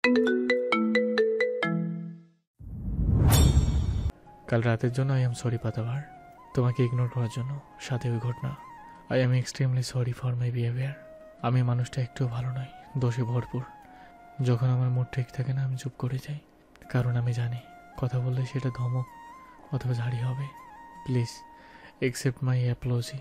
কাল রাতের জন্য আই এম সরি পাতাবার, তোমাকে ইগনোর করার জন্য, সাথে ওই ঘটনা। I am extremely sorry for my behaviour. আমি মানুষটা একটুও ভালো নই, দোষে ভরপুর। যখন আমার মুড ঠিক থাকে না, আমি চুপ করে যাই, কারণ আমি জানি কথা বললে সেটা ধমক অথবা ঝাড়ি হবে। Please accept my Apology.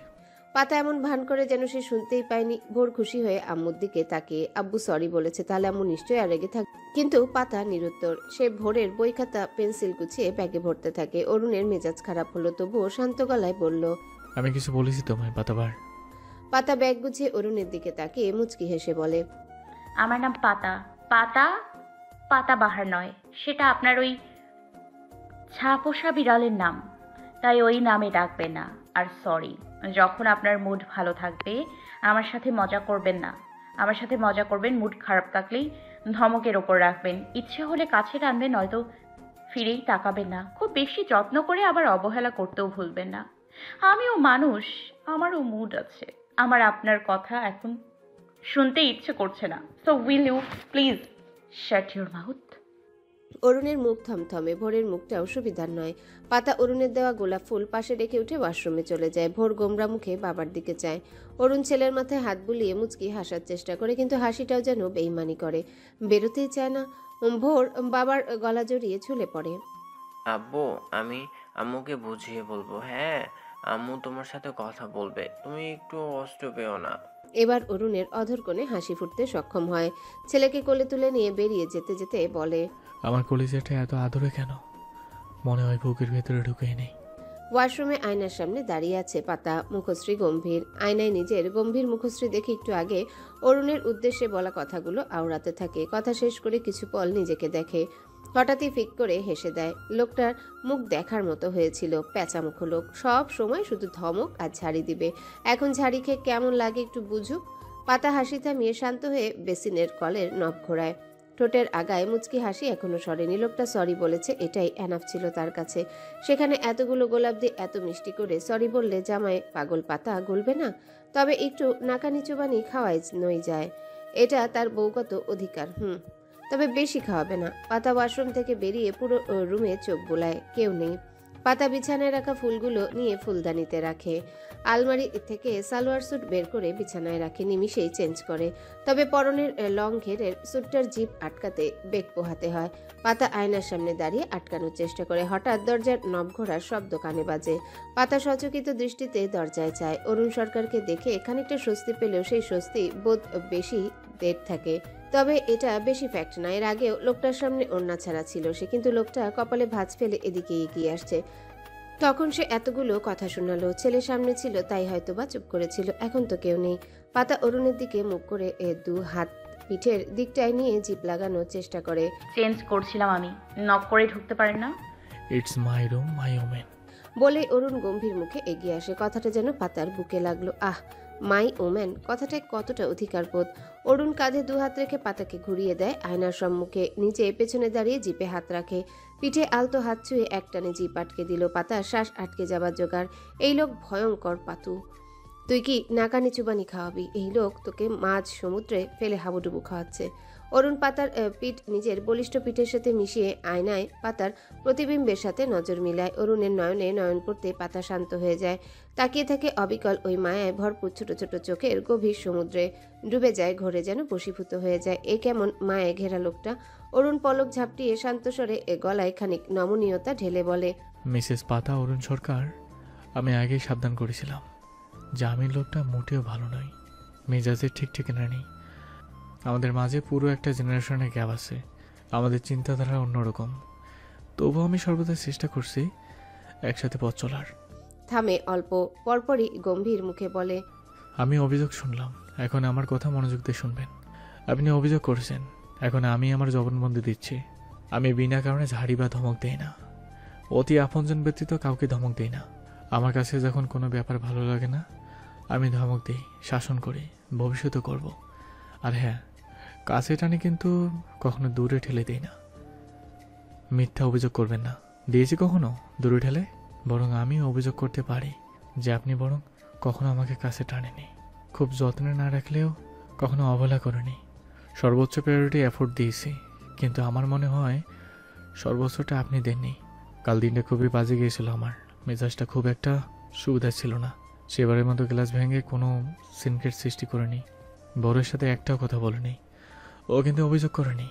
পাতা এমন ভান করে যেন সে শুনতেই পায়নি। ভোর খুশি হয়ে আম্মুর দিকে তাকিয়ে, আব্বু সরি বলেছে, তাহলে আম্মু নিশ্চয়ই আর রেগে থাক। কিন্তু পাতা নিরুত্তর। সে ভোরের বই খাতা পেন্সিল গুছিয়ে ব্যাগে ভরতে থাকে। অরুণের মেজাজ খারাপ হলো, তবুও শান্ত গলায় বলল, আমি কিছু বলেছি তোমায় পাতাবার? পাতা ব্যাগ গুছিয়ে অরুণের দিকে তাকিয়ে মুচকি হেসে বলে, আমার নাম পাতা। পাতা পাতাবাহার নয়, সেটা আপনার ওই ছাপোষা বিড়ালের নাম, তাই ওই নামে ডাকবেন না। আর সরি, যখন আপনার মুড ভালো থাকবে আমার সাথে মজা করবেন না। আমার সাথে মজা করবেন মুড খারাপ থাকলেই ধমকের ওপর রাখবেন, ইচ্ছে হলে কাছে টানবেন, নয়তো ফিরেই তাকাবেন না। খুব বেশি যত্ন করে আবার অবহেলা করতেও ভুলবেন না। আমিও মানুষ, আমারও মুড আছে। আমার আপনার কথা এখন শুনতে ইচ্ছে করছে না। So will you please shut your mouth? অরুণের মুখ থমথমে, ভোরের মুখটাও সুবিধার নয়। পাতা অরুণের দেওয়া গোলাপ ফুল পাশে রেখে উঠে ওয়াশরুমে চলে যায়। ভোর গোমরা মুখে বাবার দিকে চায়। অরুণ ছেলের মাথায় হাত বুলিয়ে মুচকি হাসার চেষ্টা করে, কিন্তু হাসিটাও যেন বেইমানি করে, বেরোতেই চায় না। ভোর বাবার গলা জড়িয়ে ঝুলে পড়ে। আব্বু, আমি আম্মুকে বুঝিয়ে বলবো। হ্যাঁ, আম্মু তোমার সাথে কথা বলবে, তুমি একটু কষ্ট পেও না। এবার অরুণের অধর কোণে হাসি ফুটতে সক্ষম হয়। ছেলেকে কোলে তুলে নিয়ে বেরিয়ে যেতে যেতে বলে, আমার কলিজাটা এত আদরে কেন? মনে হয় বুকের ভেতরে ঢুকেই নেই। ওয়াশরুমে আয়নার সামনে দাঁড়িয়ে আছে পাতা, মুখশ্রী গম্ভীর। আয়নায় নিজের গম্ভীর মুখশ্রী দেখে একটু আগে অরুণের উদ্দেশ্যে বলা কথাগুলো আওড়াতে থাকে। কথা শেষ করে কিছু পল নিজেকে দেখে, হঠাৎই ফিক করে হেসে দেয়। লোকটার মুখ দেখার মতো হয়েছিল, প্যাঁচামুখ লোক, সব সময় শুধু ধমক আর ঝাড়ি দিবে। এখন ঝাড়ি খেয়ে কেমন লাগে একটু বুঝুক। পাতা হাসি থামিয়ে শান্ত হয়ে বেসিনের কলের নব ঘোরায়। ঠোঁটের আগায় মুচকি হাসি এখনো সরেনি। লোকটা সরি বলেছে, এটাই এনাফ ছিল তার কাছে। সেখানে এতগুলো গোলাপ দিয়ে এত মিষ্টি করে সরি বললে জামাই পাগল পাতা গলবে না? তবে একটু নাকানি চুবানি খাওয়াই নই যায়, এটা তার বউগত অধিকার। তবে বেশি খাওয়াবে না। পাতা ওয়াশরুম থেকে বেরিয়ে পুরো রুমে চোখ বোলায়, কেউ নেই। পাতা বিছানায় রাখা ফুলগুলো নিয়ে ফুলদানিতে রাখে। আলমারি থেকে সালোয়ার স্যুট বের করে বিছানায় রাখে, নিমিষেই চেঞ্জ করে। তবে পরনের লং ঘেরের স্যুটটার জিপ আটকাতে বেগ পোহাতে হয়। পাতা আয়নার সামনে দাঁড়িয়ে আটকানোর চেষ্টা করে। হঠাৎ দরজার নব ঘোরার শব্দ কানে বাজে। পাতা সচকিত দৃষ্টিতে দরজায় চায়। অরুণ সরকারকে দেখে খানিকটা স্বস্তি পেলেও সেই স্বস্তি বোধ বেশি দের থাকে। তবে এটা বেশি ফ্যাক্ট না। এর আগেও লোকটার সামনে ওড়না ছাড়া ছিল সে, কিন্তু লোকটা কপালে ভাঁজ ফেলে এদিকে এগিয়ে আসছে। তখন সে এতগুলো কথা শোনালো, ছেলের সামনে ছিল তাই হয়তো বা চুপ করেছিল। এখন তো কেউ নেই। পাতা অরুণের দিকে মুখ করে দু হাত পিঠের দিকটায় নিয়ে জিপ লাগানোর চেষ্টা করে। চেঞ্জ করছিলাম আমি, নক করে ঢুকতে পারেন না? It's my room, my women. বলে অরুণ গম্ভীর মুখে এগিয়ে আসে। কথাটা যেন পাতার বুকে লাগলো। আহ, মাই ওম্যান, কথাটায় কতটা অধিকার বোধ। অরুণ কাঁধে দু হাত রেখে পাতাকে ঘুরিয়ে দেয়। আয়নার সম্মুখে নিজে পেছনে দাঁড়িয়ে জিপে হাত রাখে। পিঠে আলতো হাত ছুঁয়ে একটানে জিপ আটকে দিল। পাতার শ্বাস আটকে যাবার জোগাড়। এই লোক ভয়ঙ্কর পাতু। তুই কি নাকানি চুবানি খাওয়াবি? এই লোক তোকে মাঝ সমুদ্রে ফেলে হাবুডুবু খাওয়াচ্ছে। অরুণ পাতার পিঠ নিজের বলিষ্ঠ পিঠের সাথে মিশিয়ে আয়নায় পাতার প্রতিবিম্বের সাথে নজর মিলায়। অরুণের নয়নে নয়ন পড়তে পাতা শান্ত হয়ে যায়। তাকিয়ে থাকে অবিকল ওই মায়ায় ভরপুর ছোট ছোট চোখের গভীর সমুদ্রে। ডুবে যায়, ঘরে যেন বশীভূত হয়ে যায়। এ কেমন মায়ায় ঘেরা লোকটা? অরুণ পলক ঝাপটিয়ে শান্ত স্বরে গলায় খানিক নমনীয়তা ঢেলে বলে, মিসেস পাতা, অরুণ সরকার, আমি আগেই সাবধান করেছিলাম যে আমি লোকটা মোটেও ভালো নয়, মেজাজের ঠিক ঠিকানা নেই। আমাদের মাঝে পুরো একটা জেনারেশনের গ্যাপ আছে, আমাদের চিন্তাধারা অন্যরকম। তবুও আমি সর্বদা চেষ্টা করছি একসাথে পথ চলার। থামে অল্প, পরপরই গম্ভীর মুখে বলে, আমি অভিযোগ শুনলাম, এখন আমার কথা মনোযোগ দিয়ে শুনবেন। আপনি অভিযোগ করেছেন, এখন আমি আমার জবানবন্দি দিচ্ছি। আমি বিনা কারণে ঝাড়ি বা ধমক দেই না, অতি আপনজন ব্যতীত কাউকে ধমক দেই না। আমার কাছে যখন কোনো ব্যাপার ভালো লাগে না আমি ধমক দিই, শাসন করি, ভবিষ্যতে করব। আর হ্যাঁ, কাছে টানি কিন্তু কখনো দূরে ঠেলে দেই না। মিথ্যা অভিযোগ করবেন না। দিয়েছি কখনো দূরে ঠেলে? বরং আমি অভিযোগ করতে পারি যে আপনি বরং কখনো আমাকে কাছে টানেনি, খুব যত্নে না রাখলেও কখনো অবহেলা করেনি, সর্বোচ্চ প্রায়োরিটি এফোর্ট দিয়েছি, কিন্তু আমার মনে হয় সর্বোচ্চটা আপনি দেননি। কাল দিনটা খুবই বাজে গিয়েছিল আমার। মেজাজটা খুব একটা সুবিধা ছিল না। সেবারের মতো গ্লাস ভেঙে কোনো সিনক্রেট সৃষ্টি করেনি। বড়ের সাথে একটাও কথা বলেনি। ও কিন্তু অভিযোগ করেনি,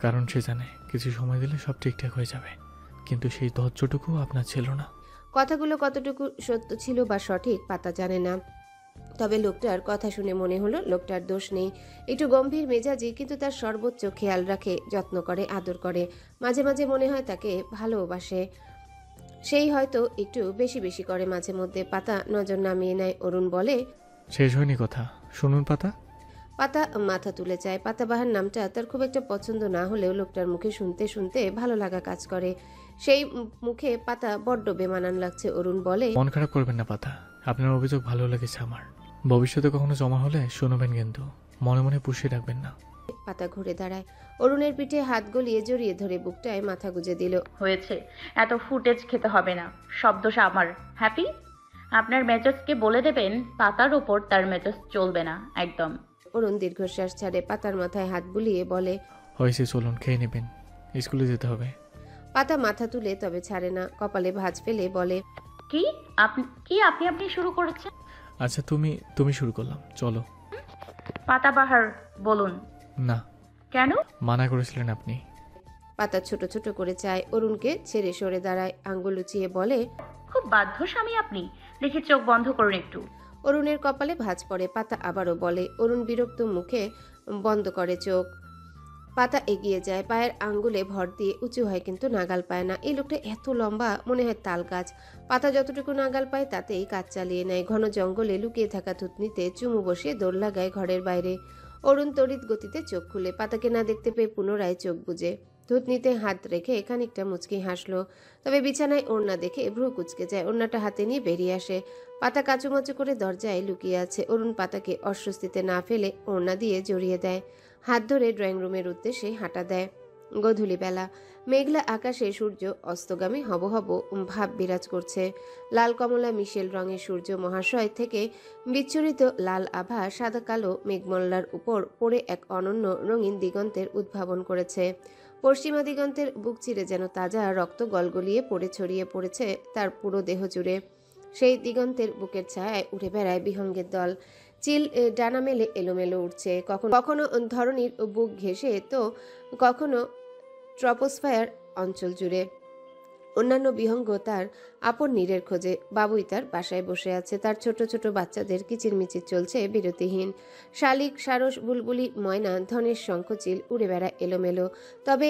কারণ সে জানে কিছু সময় দিলে সব ঠিকঠাক হয়ে যাবে। কিন্তু সেই ধৈর্যটুকু আপনার ছিল না। কথাগুলো কতটুকু সত্য ছিল বা সঠিক পাতা জানে না, তবে লোকটার কথা শুনে মনে হলো লোকটার দোষ নেই। একটু গম্ভীর মেজাজি, কিন্তু তার সর্বোচ্চ খেয়াল রাখে, যত্ন করে, আদর করে। মাঝে মাঝে মনে হয় তাকে ভালোবাসে। সেই হয়তো একটু বেশি বেশি করে মাঝে মধ্যে। পাতা নজর নামিয়ে নেয়। অরুণ বলে, শেষ হয়নি কথা, শুনুন পাতা। পাতা মাথা তুলে চায়। পাতাবাহার নামটা তার খুব একটা পছন্দ না হলেও লোকটার মুখে শুনতে শুনতে ভালো লাগা কাজ করে। সেই মুখে পাতা বড্ড বেমানান লাগছে। অরুণ বলে, মন খারাপ করবেন না পাতা, আপনার অভিযোগ ভালো লেগেছে আমার। ভবিষ্যতে কখনো জমা হলে শুনবেন, কিন্তু মনে মনে পুষিয়ে রাখবেন না। পাতা ঘুরে দাঁড়ায়। অরুণের পিঠে হাত গলিয়ে জড়িয়ে ধরে বুকটায় মাথা গুজে দিল। হয়েছে, এত ফুটেজ খেতে হবে না। সব দোষ আমার। হ্যাপি? আপনার মেজাজকে বলে দেবেন পাতার ওপর তার মেজাজ চলবে না একদম। অরুণ দীর্ঘশ্বাস ছাড়ে। পাতার মাথায় হাত বুলিয়ে বলে, হয়েছে, চলুন খেয়ে নেবেন, স্কুলে যেতে হবে। পাতা মাথা তুলে তবে ছাড়ে না। কপালে ভাঁজ ফেলে বলে, কি আপনি শুরু করেছেন? আচ্ছা তুমি শুরু করলাম, চলো। পাতাবাহার বলুন। না, কেন? মানা করেছিলেন আপনি। পাতা ছোট ছোট করে চায়। অরুণকে ছেড়ে সরে দাঁড়ায়। আঙ্গুল উঁচিয়ে বলে, খুব বাধ্য স্বামী আপনি। দেখি চোখ বন্ধ করুন একটু। অরুণের কপালে ভাঁজ পড়ে। পাতা আবারও বলে। অরুণ বিরক্ত মুখে বন্ধ করে চোখ। পাতা এগিয়ে যায়। পায়ের আঙ্গুলে ভর দিয়ে উঁচু হয়, কিন্তু নাগাল পায় না। এই লোকটা এত লম্বা, মনে হয় তাল গাছ। পাতা যতটুকু নাগাল পায় তাতেই কাজ চালিয়ে নেয়। ঘন জঙ্গলে লুকিয়ে থাকা থুতনিতে চুমু বসিয়ে দৌড় লাগায় ঘরের বাইরে। অরুণ তড়িৎ গতিতে চোখ খুলে। পাতাকে না দেখতে পেয়ে পুনরায় চোখ বুজে থুতনিতে হাত রেখে খানিকটা মুচকি হাসলো। তবে বিছানায় ওড়না দেখে ভ্রু কুচকে যায়। ওড়নাটা হাতে নিয়ে বেরিয়ে আসে। পাতা কাচুমাচু করে দরজায় লুকিয়ে আছে। অরুণ পাতাকে অস্বস্তিতে না ফেলে ওড়না দিয়ে জড়িয়ে দেয়। হাত ধরে ড্রয়িং রুমের উদ্দেশ্যে হাঁটা দেয়। গধূলি বেলা, মেঘলা আকাশে সূর্য অস্তগামী হব হব ভাব বিরাজ করছে। লাল কমলা মিশেল রঙের সূর্য মহাশয় থেকে বিচ্ছুরিত লাল আভা সাদা কালো মেঘমল্লার উপর পড়ে এক অনন্য রঙিন দিগন্তের উদ্ভাবন করেছে। পশ্চিমা দিগন্তের বুক চিরে যেন তাজা রক্ত গলগলিয়ে পড়ে ছড়িয়ে পড়েছে তার পুরো দেহ জুড়ে। সেই দিগন্তের বুকের ছায়ায় উঠে বেড়ায় বিহঙ্গের দল। চিল ডানা মেলে এলোমেলো উঠছে, কখনো কখনো ধরনীর বুক ঘেঁষে, তো কখনো ট্রপোস্ফায়ার অঞ্চল জুড়ে। অন্যান্য বিহঙ্গ তার আপন নীরের খোঁজে। বাবুই তার বাসায় বসে আছে। তার ছোট ছোট বাচ্চাদের কিচিরমিচির চলছে বিরতিহীন। শালিক, সারস, বুলবুলি, ময়না, ধনের শঙ্খচিল উড়ে বেড়ায় এলোমেলো। তবে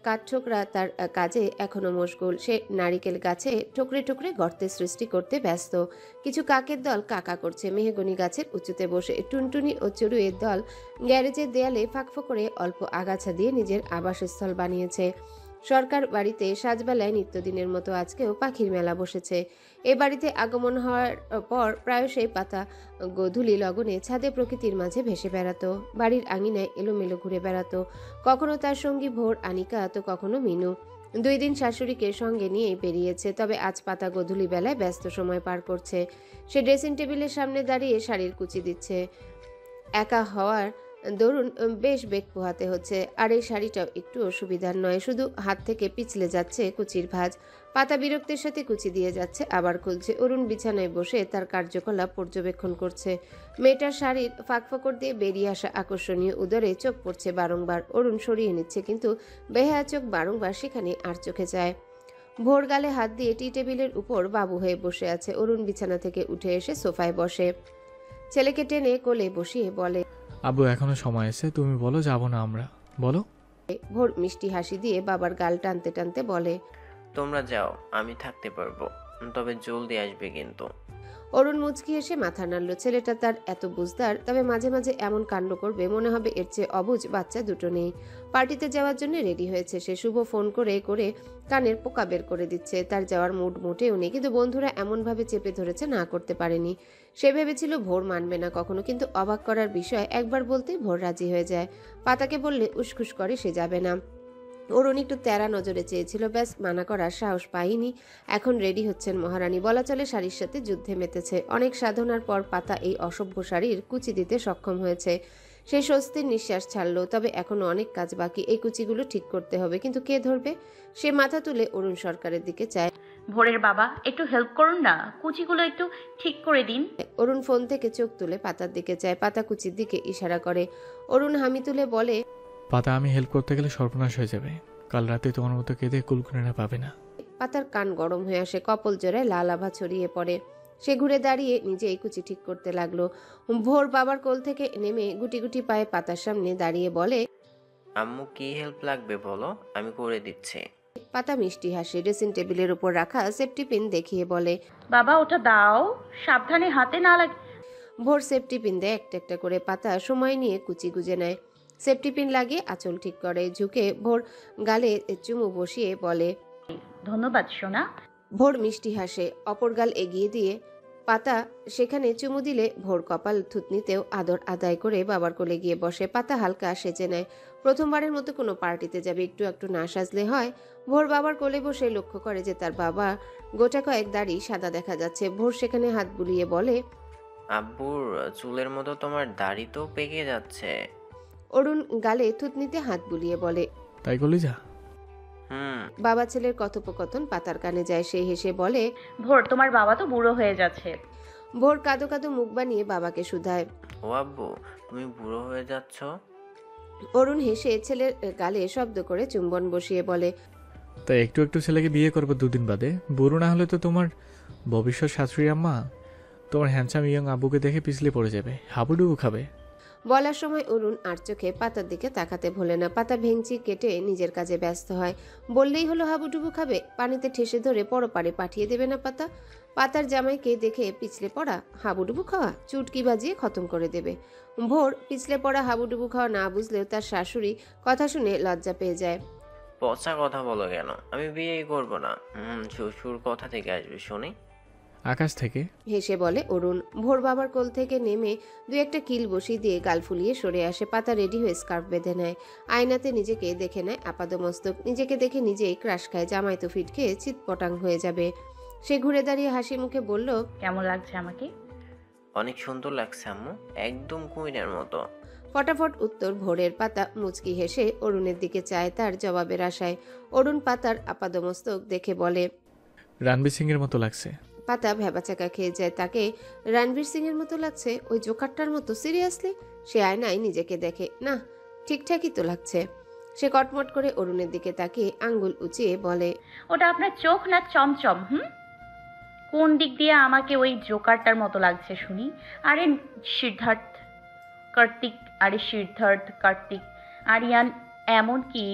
কাঠঠোকরা তার কাজে এখনো মশগুল। সে নারিকেল গাছে ঠুকরে ঠুকরে গর্তের সৃষ্টি করতে ব্যস্ত। কিছু কাকের দল কাকা করছে মেহগনি গাছের উঁচুতে বসে। টুনটুনি ও চড়ুইয়ের দল গ্যারেজের দেয়ালে ফাঁক করে অল্প আগাছা দিয়ে নিজের আবাসস্থল বানিয়েছে। সরকার বাড়িতে সাজবেলায় নিত্যদিনের মতো আজকেও পাখির মেলা বসেছে। এ বাড়িতে আগমন হওয়ার পর প্রায়শই পাতা গোধূলি লগনে ছাদে প্রকৃতির মাঝে ভেসে বেড়াতো। বাড়ির আঙিনায় এলোমেলো ঘুরে বেড়াতো। কখনো তার সঙ্গী ভোর, আনিকা, তো কখনো মিনু। 2 দিন শাশুড়িকে সঙ্গে নিয়েই বেরিয়েছে। তবে আজ পাতা গোধূলি বেলায় ব্যস্ত সময় পার করছে। সে ড্রেসিং টেবিলের সামনে দাঁড়িয়ে শাড়ির কুচি দিচ্ছে। একা হওয়ার দরুন বেশ বেগ পোহাতে হচ্ছে। আর এই শাড়িটাও একটু অসুবিধার নয়, শুধু হাত থেকে পিছলে যাচ্ছে কুচির ভাঁজ। পাতা বিরক্তির সাথে কুচি দিয়ে যাচ্ছে, আবার খুলছে। অরুণ বিছানায় বসে তার কার্যকলাপ পর্যবেক্ষণ করছে। মেয়েটার শাড়ির ফাঁকফোকর দিয়ে বেরিয়ে আসা আকর্ষণীয় উদরে চোখ পড়ছে বারংবার। অরুণ সরিয়ে নিচ্ছে, কিন্তু বেহায়া চোখ বারংবার সেখানে আর চোখে যায়। ভোর গালে হাত দিয়ে টি টেবিলের উপর বাবু হয়ে বসে আছে। অরুণ বিছানা থেকে উঠে এসে সোফায় বসে। ছেলেকে টেনে কোলে বসিয়ে বলে, আব্বু এখনো সময় আছে, তুমি বলো, যাবো না আমরা, বলো। ভোর মিষ্টি হাসি দিয়ে বাবার গাল টানতে টানতে বলে, তোমরা যাও, আমি থাকতে পারবো, তবে জলদি আসবে কিন্তু। অরুণ মুচকি এসে মাথা নাড়ল। ছেলেটা তার এত বুঝদার, তবে মাঝে মাঝে এমন কাণ্ড করবে মনে হবে এর চেয়ে অবুঝ বাচ্চা দুটো নেই। পার্টিতে যাওয়ার জন্য রেডি হয়েছে সে। শুভ ফোন করে করে কানের পোকা বের করে দিচ্ছে। তার যাওয়ার মুড মোটেও নেই, কিন্তু বন্ধুরা এমনভাবে চেপে ধরেছে না করতে পারেনি। সে ভেবেছিল ভোর মানবে না কখনো, কিন্তু অবাক করার বিষয়, একবার বলতেই ভোর রাজি হয়ে যায়। পাতাকে বললে উসখুস করে সে যাবে না। অরুণ একটু তেরা নজরে চেয়েছিল, ব্যাস মানা করার সাহস পায়নি। এখন রেডি হচ্ছেন মহারানী, বলা চলে শাড়ির সাথে যুদ্ধে মেতেছে। অনেক সাধনার পর পাতা এই অসভ্য শাড়ির কুচি দিতে সক্ষম হয়েছে। সে স্বস্তির নিঃশ্বাস ছাড়ল। তবে এখনো অনেক কাজ বাকি, এই কুচিগুলো ঠিক করতে হবে, কিন্তু কে ধরবে? সে মাথা তুলে অরুণ সরকারের দিকে চায়। ভোরের বাবা, একটু হেল্প করুন না, কুচিগুলো একটু ঠিক করে দিন। অরুণ ফোন থেকে চোখ তুলে পাতার দিকে চায়। পাতা কুচির দিকে ইশারা করে। অরুণ হামি তুলে বলে, পাতা, আমি হেল্প করতে গেলে সর্বনাশ হয়ে যাবে। কাল রাতে তোমার মতো কেঁদে কুলকুনেরা পাবে না। পাতার কান গরম হয়ে আসে, কপল জোড়ায় লাল আভা ছড়িয়ে পড়ে। সে ঘুরে দাঁড়িয়ে নিজেই কুচি ঠিক করতে লাগলো। ভোর বাবার কোল থেকে নেমে গুটি গুটি পায়ে পাতার সামনে দাঁড়িয়ে বলে, আম্মু কি হেল্প লাগবে বলো, আমি করে দিচ্ছি। পাতা মিষ্টি হাসি ড্রেসিং টেবিলের উপর রাখা সেফটি পিন দেখিয়ে বলে, বাবা ওটা দাও, সাবধানে হাতে না লাগে। ভোর সেফটি পিন দেয় একটা একটা করে। পাতা সময় নিয়ে কুচি গুজে নেয়, সেফটি পিন লাগিয়ে আঁচল ঠিক করে। ঝুঁকে ভোর গালে চুমু বসিয়ে বলে, ধন্যবাদ সোনা। ভোর মিষ্টি হাসে, অপর গাল এগিয়ে দিয়ে পাতা সেখানে চুমু দিলে ভোর কপাল থুতনিতেও আদর আদায় করে বাবার কোলে গিয়ে বসে। পাতা হালকা সেজে নেয়, প্রথমবারের মতো কোনো পার্টিতে যাবে, একটু একটু না সাজলে হয়। ভোর বাবার কোলে বসে লক্ষ্য করে যে তার বাবা গোটা কয়েক দাড়ি সাদা দেখা যাচ্ছে। ভোর সেখানে হাত বুলিয়ে বলে, আব্বুর চুলের মতো তোমার দাড়ি তো পেকে যাচ্ছে। অরুণ গালে থুতনিতে হাত বুলিয়ে বলে, তাই করলি যা। বাবা ছেলের কথোপকথন পাতার কানে যায়। সে হেসে বলে, ভোর তোমার বাবা তো বুড়ো হয়ে যাচ্ছে। ভোর কাঁদো কাঁদো মুখ বানিয়ে বাবাকে শুধায়। ও আব্বু, তুমি বুড়ো হয়ে যাচ্ছ? অরুণ হেসে ছেলের গালে শব্দ করে চুম্বন বসিয়ে বলে, তাই একটু একটু ছেলেকে বিয়ে করবো 2 দিন বাদে। বুড়ো না হলে তো তোমার ভবিষ্যৎ শাশুড়ি আম্মা তোমার হ্যান্ডসাম ইয়ং আব্বুকে দেখে পিছলে পড়ে যাবে, হাবুডুবু খাবে। বলার সময় অরুণ আর চোখে পাতার দিকে তাকাতে ভোলে না। পাতা ভেঙচি কেটে নিজের কাজে ব্যস্ত হয়। বললেই হলো হাবুডুবু খাবে, পানিতে ঠেসে ধরে পরপারে পাঠিয়ে দেবে না পাতা? পাতার জামাইকে দেখে পিছলে পড়া হাবুডুবু খাওয়া চুটকি বাজিয়ে খতম করে দেবে। ভোর পিছলে পড়া হাবুডুবু খাওয়া না বুঝলেও তার শাশুড়ি কথা শুনে লজ্জা পেয়ে যায়। পচা কথা বলো কেন? আমি বিয়েই করবো না। শ্বশুর কথা থেকে আসবে শুনি। আকাশ থেকে। হেসে বলে অরুণ। ভোর বাবার কোল থেকে নেমে দু একটা কিল বসিয়ে দিয়ে গাল ফুলিয়ে সরে আসে। পাতা রেডি হয়ে স্কার্ফ বেঁধে নেয়, আয়নাতে নিজেকে দেখে নেয় আপাদমস্তক। নিজেকে দেখে নিজেই ক্রাশ খায়, জামাই তো ফিট খেয়ে চিৎপটাং হয়ে যাবে। সে ঘুরে দাঁড়িয়ে হাসি মুখে বলল, কেমন লাগছে আমাকে? অনেক সুন্দর লাগছে আম্মু, একদম কুইনের মতো। ফটাফট উত্তর ভোরের। পাতা মুচকি হেসে অরুণের দিকে চায় তার জবাবের আশায়। অরুণ পাতার আপাদমস্তক দেখে বলে, রণবীর সিং এর মতো লাগছে। পাতা ভ্যাবাচাকা খেয়ে যায়। তাকে রণবীর সিং এর মতো লাগছে? ওই জোকারটার মতো? সিরিয়াসলি? সে আয়নায় নিজেকে দেখে, না ঠিকঠাকই তো লাগছে। সে কটমট করে অরুণের দিকে তাকিয়ে আঙ্গুল উঁচিয়ে বলে, ওটা আপনার চোখ না চমচম? কোন দিক দিয়ে আমাকে ওই জোকারটার মতো লাগছে শুনি? আরে সিদ্ধার্থ কার্তিক, আরিয়ান, এমনকি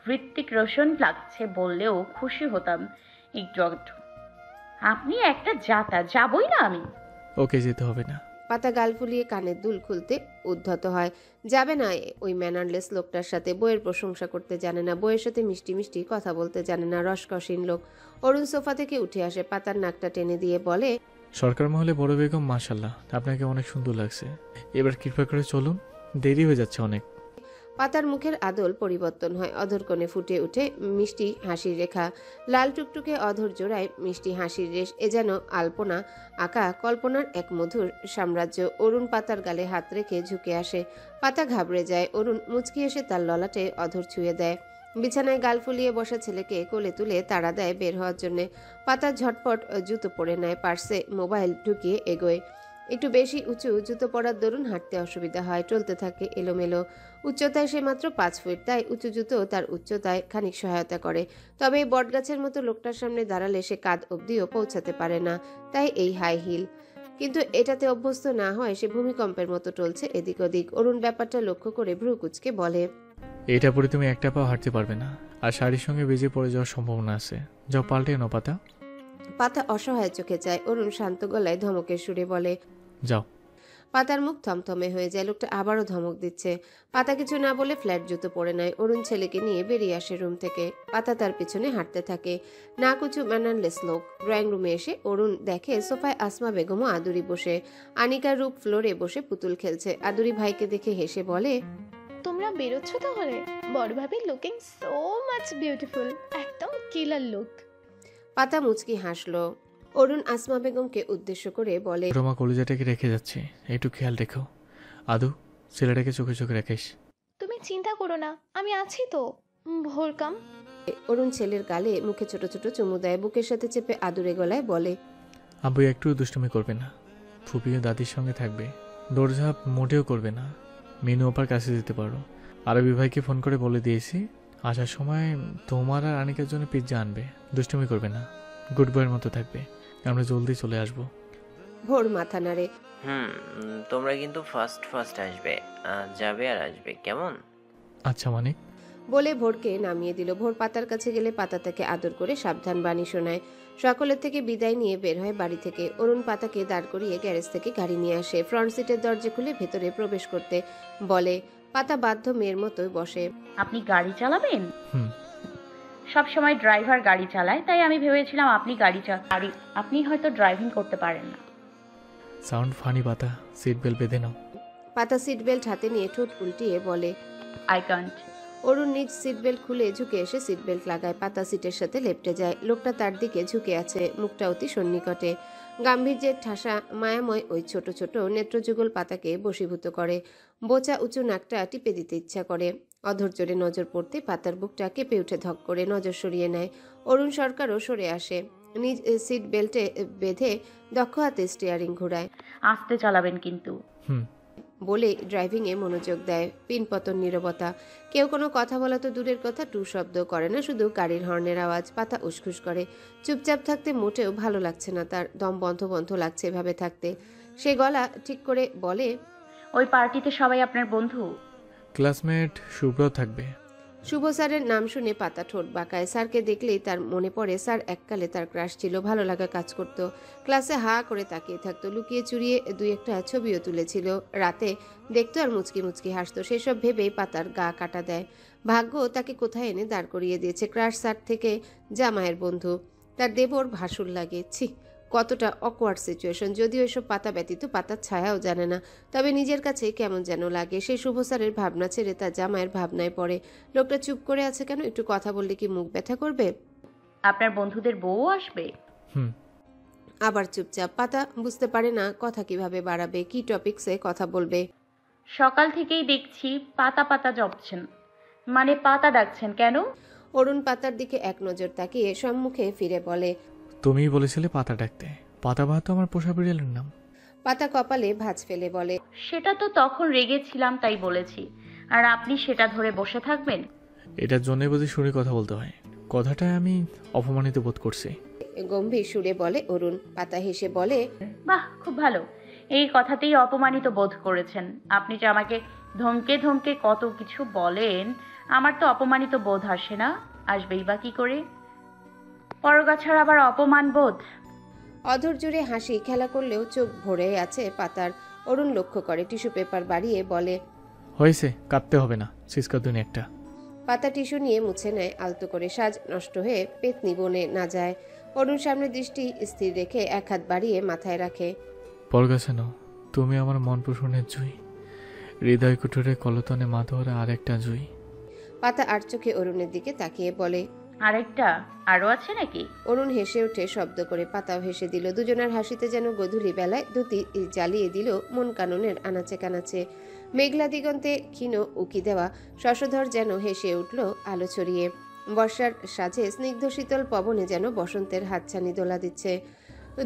হৃত্বিক রোশন লাগছে বললেও খুশি হতাম একটু একটু। আপনি একটা জাতা, যাবই না আমি। ওকে যেতে হবে না। পাতা গাল ফুলিয়ে কানের দুল খুলতে উদ্ধত হয়। যাবে না ওই ম্যানারলেস লোকটার সাথে। বইয়ের প্রশংসা করতে জানে না, বইয়ের সাথে মিষ্টি মিষ্টি কথা বলতে জানে না, রসকসীন লোক। অরুণ সোফা থেকে উঠে আসে, পাতার নাকটা টেনে দিয়ে বলে, সরকার মহলে বড় বেগম, মাশাল্লাহ আপনাকে অনেক সুন্দর লাগছে। এবার কৃপা করে চলুন, দেরি হয়ে যাচ্ছে অনেক। পাতার মুখের আদল পরিবর্তন হয়, অধর কোণে ফুটে উঠে মিষ্টি হাসির রেখা। লাল টুকটুকে অধর জোড়ায় মিষ্টি হাসির রেশ, এ যেন আলপনা আঁকা কল্পনার এক মধুর সাম্রাজ্য। অরুণ পাতার গালে হাত রেখে ঝুঁকে আসে। পাতা ঘাবড়ে যায়। অরুণ মুচকি এসে তার ললাটে অধর ছুঁয়ে দেয়। বিছানায় গাল ফুলিয়ে বসা ছেলেকে কোলে তুলে তাড়া দেয় বের হওয়ার জন্য। পাতা ঝটপট জুতো পরে নেয়, পার্সে মোবাইল ঢুকিয়ে এগোয়। একটু বেশি উঁচু জুতো পরার দরুন হাঁটতে অসুবিধা হয়, চলতে থাকে এলোমেলো। উচ্চতায় সে মাত্র 5 ফুট, তাই উঁচু জুতো তার উচ্চতায় খানিক সহায়তা করে। তবে এই বটগাছের মতো লোকটার সামনে দাঁড়ালে সে কাঁধ অবধিও পৌঁছাতে পারে না, তাই এই হাই হিল। কিন্তু এটাতে অভ্যস্ত না হয় সে ভূমিকম্পের মতো টলছে এদিক ওদিক। অরুণ ব্যাপারটা লক্ষ্য করে ভ্রু কুচকে বলে, এটা পরে তুমি একটা পাও হাঁটতে পারবে না, আর শাড়ির সঙ্গে বেজে পড়ে যাওয়ার সম্ভাবনা আছে। যাও পাল্টে নাও পাতা। পাতা অসহায় চোখে চায়। অরুণ শান্ত গলায় ধমকের সুরে বলে, যাও। পাতার মুখ থমথমে হয়ে যায়। লোকটা আবারও ধমক দিচ্ছে। পাতা কিছু না বলে ফ্ল্যাট জুতো পরে নেয়। অরুণ ছেলেকে নিয়ে বেরিয়ে আসে রুম থেকে। পাতা তার পিছনে হাঁটতে থাকে। না কুচু ম্যানারলেস লোক। ড্রয়িং রুমে এসে অরুণ দেখে সোফায় আসমা বেগম ও আদুরি বসে। আনিকার রূপ ফ্লোরে বসে পুতুল খেলছে। আদুরি ভাইকে দেখে হেসে বলে, তোমরা বেরোচ্ছ তাহলে? বড় ভাবি লুকিং সো মাচ বিউটিফুল, একদম কিলার লুক। পাতা মুচকি হাসলো। অরুণ আসমা বেগমকে উদ্দেশ্য করে বলে, রোমা কলিজাটাকে রেখে যাচ্ছে, একটু খেয়াল রেখো। আদু, ছেলেটাকে চোখে চোখে রাখিস। তুমি চিন্তা করো না, আমি আছি তো। ভোর কাম। অরুণ ছেলের গালে মুখে ছোট ছোট চুমু দেয়, বুকের সাথে চেপে আদুরে গলায় বলে, আব্বু একটু দুষ্টুমি করবে না, ফুপিও দাদির সঙ্গে থাকবে, দৌড়ঝাঁপ মোটেও করবে না। মিনু ওপার কাছে যেতে পারো। আরবি ভাইকে ফোন করে বলে দিয়েছি আসার সময় তোমার আর আনিকার জন্য পিৎজা আনবে। দুষ্টুমি করবে না, গুড বয়ের মতো থাকবে। আমরা জলদি চলে আসবো। ভোর মাথা নাড়ে। তোমরা কিন্তু ফার্স্ট ফার্স্ট আসবে, যাবে আর আসবে, কেমন? আচ্ছা মানিক। বলে ভোরকে নামিয়ে দিল। ভোর পাতার কাছে গেলে পাতা তাকে আদর করে সাবধান বাণী শোনায়। সকলের থেকে বিদায় নিয়ে বের হয় বাড়ি থেকে। অরুণ পাতাকে দাঁড় করিয়ে গ্যারেজ থেকে গাড়ি নিয়ে আসে। ফ্রন্ট সিটের দরজা খুলে ভেতরে প্রবেশ করতে বলে। পাতা বাধ্য মেয়ের মতোই বসে। আপনি গাড়ি চালাবেন? হুম। সব সময় ড্রাইভার গাড়ি চালায়, তাই আমি ভেবেছিলাম আপনি আপনি হয়তো ড্রাইভিং করতে পারেন না। Sound funny. পাতা সিট বেল্ট বেঁধে নাও। পাতা সিট বেল্ট হাতে নিয়ে ঠোঁট উল্টিয়ে বলে। I can't. অরুণ নিজ সিট বেল্ট খুলে ঝুঁকে এসে সিট বেল্ট লাগায়। পাতা সিটের সাথে লেপটে যায়। লোকটা তার দিকে ঝুঁকে আছে, মুখটা অতি সন্নিকটে। গাম্ভীর্যের ঠাসা মায়াময় ওই ছোট ছোট নেত্রযুগল পাতাকে বশীভূত করে। বোচা উঁচু নাকটা টিপে দিতে ইচ্ছা করে। অধৈর্যে নজর পড়তে পাতার বুকটা কেঁপে উঠে, ধক করে নজর সরিয়ে নেয়। অরুণ সরকারও সরে আসে, নিজ সিট বেল্টে বেঁধে দক্ষ হাতে স্টিয়ারিং ঘোরায়। আস্তে চালাবেন কিন্তু। হুম। বলে ড্রাইভিংয়ে মনোযোগ দেয়। পিনপতন নীরবতা। কেউ কোনো কথা বলা তো দূরের কথা, টু শব্দ করে না, শুধু গাড়ির হর্নের আওয়াজ। পাতা উসখুস করে। চুপচাপ থাকতে মোটেও ভালো লাগছে না তার, দম বন্ধ বন্ধ লাগছে এভাবে থাকতে। সে গলা ঠিক করে বলে, ওই পার্টিতে সবাই আপনার বন্ধু? ক্লাসমেট শুভ্র থাকবে। শুভ স্যারের নাম শুনে পাতা ঠোঁট বাঁকায়। স্যারকে দেখলেই তার মনে পড়ে স্যার এককালে তার ক্রাশ ছিল, ভালো লাগা কাজ করত। ক্লাসে হা করে তাকিয়ে থাকতো, লুকিয়ে চুরিয়ে দুই একটা ছবিও তুলেছিল। রাতে দেখতো আর মুচকি মুচকি হাসতো। সেসব ভেবেই পাতার গা কাটা দেয়। ভাগ্য তাকে কোথায় এনে দাঁড় করিয়ে দিয়েছে। ক্রাশ স্যার থেকে জামাইয়ের বন্ধু, তার দেবর ভাসুর লাগে। ছি, কতটা অকওয়ার্ড সিচুয়েশন। যদিও এসব পাতা ব্যতীত পাতার ছায়াও জানে না, তবে নিজের কাছে কেমন যেন লাগে। সেই শুভ স্যারের ভাবনা ছেড়ে তার জামাইয়ের ভাবনায় পড়ে। লোকটা চুপ করে আছে কেন? একটু কথা বললে কি মুখ ব্যথা করবে? আপনার বন্ধুদের বউ আসবে? হুম। আবার চুপচাপ। পাতা বুঝতে পারে না কথা কিভাবে বাড়াবে, কি টপিকসে কথা বলবে। সকাল থেকেই দেখছি পাতা পাতা জপছেন, মানে পাতা ডাকছেন কেন? অরুণ পাতার দিকে এক নজর তাকিয়ে সম্মুখে ফিরে বলে, তুমিই বলেছিলে পাতা ডাকতে। পাতা বা তো আমার পোষা বিড়ালের নাম। পাতা কপালে ভাঁজ ফেলে বলে, সেটা তো তখন রেগেছিলাম তাই বলেছি, আর আপনি সেটা ধরে বসে থাকবেন? এটার জন্যই বুঝি সুরে কথা বলতে হয়। কথাটায় আমি অপমানিত বোধ করছি। গম্ভীর সুরে বলে অরুণ। পাতা হেসে বলে, বাহ, খুব ভালো। এই কথাতেই অপমানিত বোধ করেছেন? আপনি যে আমাকে ধমকে ধমকে কত কিছু বলেন, আমার তো অপমানিত বোধ আসে না। আসবেই বা কি করে? পরগা ছাড়া আবার অপমান বোধ। অধর জুড়ে হাসি খেলা করলেও চোখ ভরে আছে পাতার। অরুণ লক্ষ্য করে, টিস্যু পেপার বাড়িয়ে বলে, হয়েছে, কাঁদতে হবে না, সিসকা দুনি একটা। পাতা টিস্যু নিয়ে মুছে নেয় আলতো করে। সাজ নষ্ট হয়ে পেতনি বনে না যায়। অরুণ সামনে দৃষ্টি স্থির রেখে এক হাত বাড়িয়ে মাথায় রাখে। পরগাছানো, তুমি আমার মন পোষণের জুই, হৃদয় কুঠুরে কলতনে মাধরে আর একটা জুই। পাতা আর চোখে অরুণের দিকে তাকিয়ে বলে, আরেকটা? আরো আছে নাকি? অরুণ হেসে ওঠে শব্দ করে। পাতাও হেসে দিল। দুজনের হাসিতে যেন গধূলি বেলায় দুটি জ্বালিয়ে দিল মন কাননের আনাচে কানাচে। মেঘলা দিগন্তে ক্ষীণ উকি দেওয়া শশধর যেন হেসে উঠল আলো ছড়িয়ে। বর্ষার সাজে স্নিগ্ধ শীতল পবনে যেন বসন্তের হাতছানি দোলা দিচ্ছে।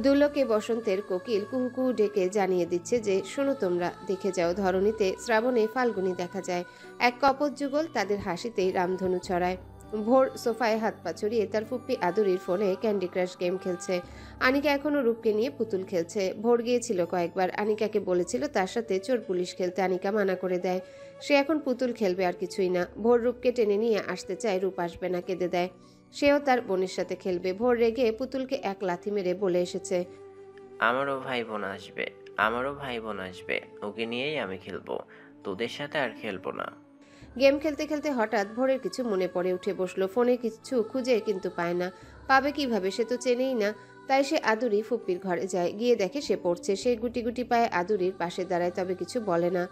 দুলোকে বসন্তের কোকিল কুহু কুহু ডেকে জানিয়ে দিচ্ছে যে, শোনো তোমরা, দেখে যাও, ধরণীতে শ্রাবণে ফাল্গুনি দেখা যায়। এক কপট যুগল তাদের হাসিতেই রামধনু ছড়ায়। ভোর সোফায় হাত পা ছড়িয়ে তার ফুপ্পি আদুরির ফোনে ক্যান্ডি ক্রাশ গেম খেলছে। আনিকা এখনো রূপকে নিয়ে পুতুল খেলছে। ভোর গিয়েছিল কয়েকবার, আনিকাকে বলেছিল তার সাথে চোর পুলিশ খেলতে। আনিকা মানা করে দেয়। সে এখন পুতুল খেলবে, আর কিছুই না। ভোর রূপকে টেনে নিয়ে আসতে চায়, রূপ আসবে না, কেঁদে দেয়। সেও তার বোনের সাথে খেলবে। ভোর রেগে পুতুলকে এক লাথি মেরে বলে এসেছে, আমারও ভাই বোন আসবে, আমারও ভাই বোন আসবে, ওকে নিয়েই আমি খেলবো, তোদের সাথে আর খেলবো না। গেম খেলতে খেলতে হঠাৎ ভোরের কিছু মনে পড়ে। উঠে বসলো। ফোনে কিছু খুঁজে কিন্তু পায় না। পাবে কিভাবে? সে তো চেনেই না। তাই সে আদুরি ফুপ্পির ঘরে যায়। গিয়ে দেখে সে পড়ছে। সে গুটি গুটি পায়ে আদুরির পাশে দাঁড়ায়, তবে কিছু বলে না।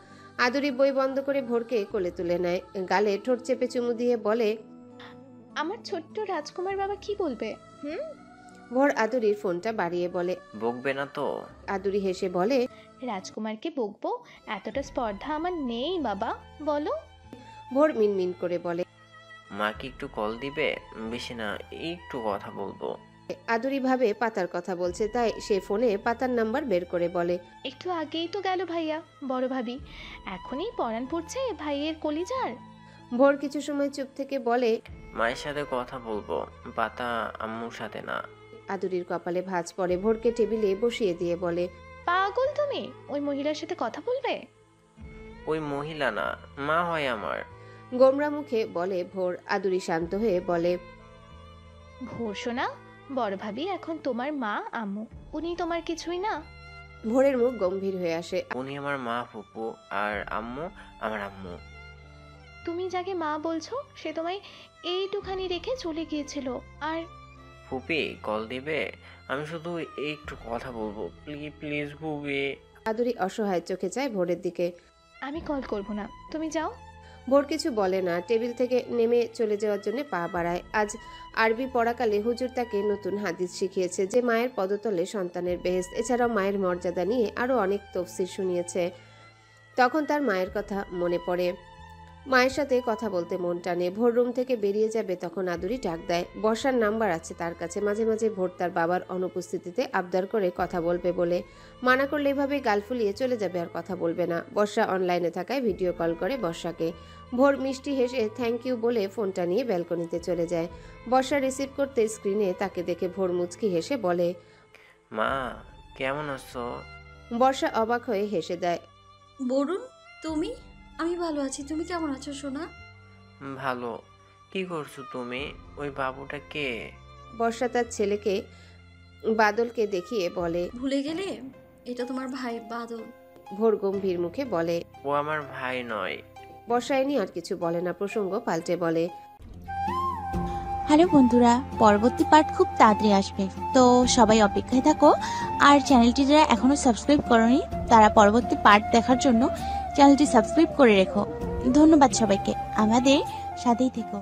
আদুরি বই বন্ধ করে ভোরকে কোলে তুলে নেয়। গালে ঠোঁট চেপে চুমু দিয়ে বলে, আমার ছোট্ট রাজকুমার বাবা কি বলবে? ভোর আদুরির ফোনটা বাড়িয়ে বলে। বকবে না তো? আদুরি হেসে বলে, রাজকুমারকে বকবো এতটা স্পর্ধা আমার নেই বাবা, বলো। ভোর মিনমিন করে বলে। মাকে একটু কল দিবে? বেশি না, একটু কথা বলবো। আদুরি ভাবে পাতার কথা বলছে, তাই সে ফোনে পাতার নাম্বার বের করে বলে। একটু আগেই তো গেল ভাইয়া, বড় ভাবি, এখনই পরাণ পড়ছে ভাইয়ের কলিজার। ভোর কিছু সময় চুপ থেকে বলে, মায়ের সাথে কথা বলবো, পাতা আম্মুর সাথে না। আদুরির কপালে ভাঁজ পড়ে। ভোরকে টেবিলে বসিয়ে দিয়ে বলে, পাগল তুমি, ওই মহিলার সাথে কথা বলবে? ওই মহিলা না, মা হয় আমার। গোমরা মুখে বলে ভোর। আদুরি শান্ত হয়ে বলে, ভোর সোনা, বড় ভাবি এখন তোমার মা আম্মু, উনি তোমার কিছুই না। ভোরের মুখ গম্ভীর হয়ে আসে। উনি আমার মা ফুপু, আর আম্মু আমার আম্মু। তুমি যাকে মা বলছো সে তোমায় এইটুখানি রেখে চলে গিয়েছিল। আর ফুপি কল দিবে? আমি শুধু একটু কথা বলবো, প্লিজ প্লিজ ফুপি। আদুরি অসহায় চোখে চায় ভোরের দিকে। আমি কল করব না, তুমি যাও। ভোর কিছু বলে না, টেবিল থেকে নেমে চলে যাওয়ার জন্য পা বাড়ায়। আজ আরবি পড়াকালে হুজুর তাকে নতুন হাদিস শিখিয়েছে যে মায়ের পদতলে সন্তানের বেহেশত, এছাড়াও মায়ের মর্যাদা নিয়ে আরও অনেক তফসির শুনিয়েছে। তখন তার মায়ের কথা মনে পড়ে, মায়ের সাথে কথা বলতে মন টানে। ভোর রুম থেকে বেরিয়ে যাবে তখন আদুরি ডাক দেয়। বর্ষার নাম্বার আছে তার কাছে। মাঝে মাঝে ভোর তার বাবার অনুপস্থিতিতে আবদার করে কথা বলবে বলে, মানা করলে এভাবে গাল ফুলিয়ে চলে যাবে, আর কথা বলবে না। বর্ষা অনলাইনে থাকায় ভিডিও কল করে বর্ষাকে। ভোর মিষ্টি হেসে থ্যাংক ইউ বলে ফোনটা নিয়ে ব্যালকনিতে চলে যায়। বর্ষা রিসিভ করতে স্ক্রিনে তাকে দেখে ভোর মুচকি হেসে বলে, মা কেমন আছো? বর্ষা অবাক হয়ে হেসে দেয়। বরুণ, তুমি? আমি ভালো আছি, তুমি কেমন আছো সোনা? ভালো। কি করছো তুমি? ওই বাবুটা কে? বর্ষা তার ছেলেকে বাদলকে দেখিয়ে বলে। ভুলে গেলে? এটা তোমার ভাই বাদল। ভোর গম্ভীর মুখে বলে। ও আমার ভাই নয়। বর্ষা এনি আর কিছু বলে না, প্রসঙ্গ পাল্টে বলে, হ্যালো বন্ধুরা, পরবর্তী পার্ট খুব তাড়াতাড়ি আসবে, তো সবাই অপেক্ষায় থাকো। আর চ্যানেলটি যারা এখনো সাবস্ক্রাইব করোনি তারা পরবর্তী পার্ট দেখার জন্য চ্যানেলটি সাবস্ক্রাইব করে রেখো। ধন্যবাদ সবাইকে, আমাদের সাথেই থেকো।